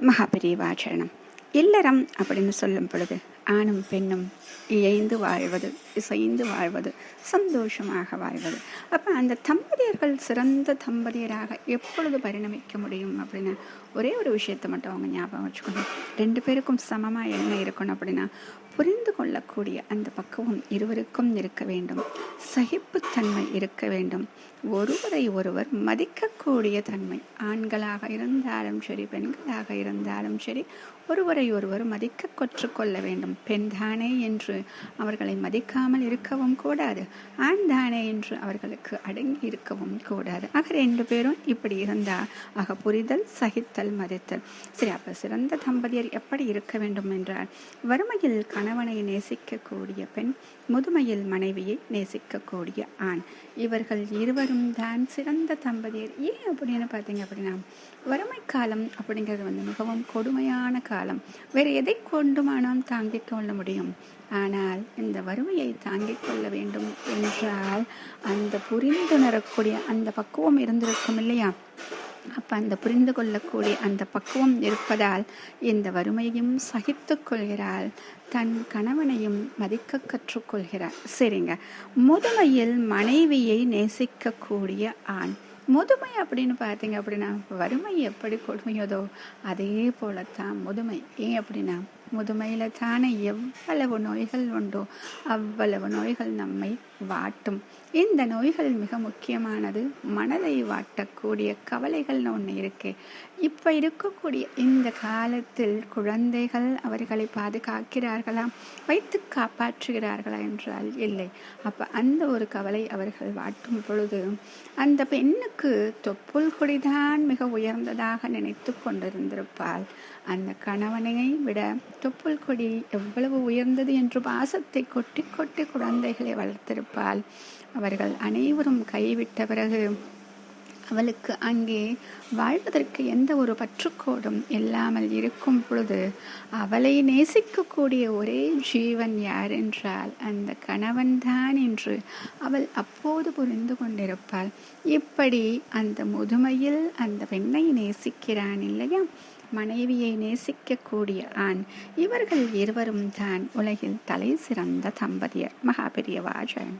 மகாபெரிவாச்சரணம். இல்லறம் அப்படின்னு சொல்லும் பொழுது ஆணும் பெண்ணும் இயைந்து வாழ்வது, இசைந்து வாழ்வது, சந்தோஷமாக வாழ்வது. அப்போ அந்த தம்பதியர்கள் சிறந்த தம்பதியராக எப்பொழுது பரிணமிக்க முடியும் அப்படின்னு ஒரே ஒரு விஷயத்தை மட்டும் அவங்க ஞாபகம் வச்சுக்கணும். 2 பேருக்கும் சமமாக என்ன இருக்கணும் அப்படின்னா, புரிந்து கொள்ளக்கூடிய அந்த பக்குவம் இருவருக்கும் இருக்க வேண்டும். சகிப்புத்தன்மை இருக்க வேண்டும். ஒருவரை ஒருவர் மதிக்கக்கூடிய தன்மை, ஆண்களாக இருந்தாலும் சரி பெண்களாக இருந்தாலும் சரி, ஒருவரை ஒருவர் மதிக்க கற்றுக்கொள்ள வேண்டும். பெண் தானே என்று அவர்களை மதிக்காமல் இருக்கவும் கூடாது, ஆண் தானே என்று அவர்களுக்கு அடங்கி இருக்கவும் கூடாது. ஆக 2 பேரும் இப்படி இருந்தால் ஆக புரிதல், சகித்தல், மதித்தல். சரி, அப்போ சிறந்த தம்பதியர் எப்படி இருக்க வேண்டும் என்றால், வறுமையில் கணவனை நேசிக்கக்கூடிய பெண், முதுமையில் மனைவியை நேசிக்கக்கூடிய ஆண், இவர்கள் இருவரும் தான் சிறந்த தம்பதியர். ஏன் அப்படின்னு பார்த்தீங்க அப்படின்னா, வறுமை காலம் அப்படிங்கிறது மிகவும் கொடுமையான காலம். வேறு எதை கொண்டுமானோம் தாங்கிக் கொள்ள முடியும். ஆனால் இந்த வறுமையை தாங்கிக் கொள்ள வேண்டும் என்றால் அந்த புரிந்துணரக்கூடிய அந்த பக்குவம் இருந்திருக்கும் இல்லையா? அப்போ அந்த புரிந்து கொள்ளக்கூடிய அந்த பக்குவம் இருப்பதால் இந்த வறுமையையும் சகித்து கொள்கிறாள், தன் கணவனையும் மதிக்க கற்றுக்கொள்கிறார். சரிங்க, முதுமையில் மனைவியை நேசிக்கக்கூடிய ஆண். முதுமை அப்படின்னு பார்த்தீங்க அப்படின்னா, வறுமை எப்படி கொடுமையதோ அதே போலத்தான் முதுமை. ஏன் அப்படின்னா, முதுமையில் தானே எவ்வளவு நோய்கள் உண்டோ அவ்வளவு நோய்கள் நம்மை வாட்டும். இந்த நோய்கள் மிக முக்கியமானது, மனதை வாட்டக்கூடிய கவலைகள்னு ஒன்று இருக்கு. இப்போ இருக்கக்கூடிய இந்த காலத்தில் குழந்தைகள் அவர்களை பாதுகாக்கிறார்களா, வைத்து காப்பாற்றுகிறார்களா என்றால் இல்லை. அப்போ அந்த ஒரு கவலை அவர்கள் வாட்டும் பொழுது அந்த பெண்ணுக்கு தொப்புள் கொடிதான் மிக உயர்ந்ததாக நினைத்து கொண்டிருந்திருப்பாள். அந்த கணவனை விட தொப்புள் கொடி எவ்வளவு உயர்ந்தது என்று பாசத்தை கொட்டி கொட்டி குழந்தைகளை வளர்த்திருப்பாள். அவர்கள் அனைவரும் கைவிட்ட பிறகு அவளுக்கு அங்கே வாழ்வதற்கு எந்த ஒரு பற்றுக்கோடும் இல்லாமல் இருக்கும் பொழுது அவளை நேசிக்கக்கூடிய ஒரே ஜீவன் யார் என்றால் அந்த கணவன்தான் என்று அவள் அப்போது புரிந்து கொண்டிருப்பாள். இப்படி அந்த முதுமையில் அந்த பெண்ணை நேசிக்கிறான் இல்லையா, மனைவியை நேசிக்கக்கூடிய ஆண், இவர்கள் இருவரும் தான் உலகில் தலை சிறந்த தம்பதியர். மகாபெரிவாச்சரணம்.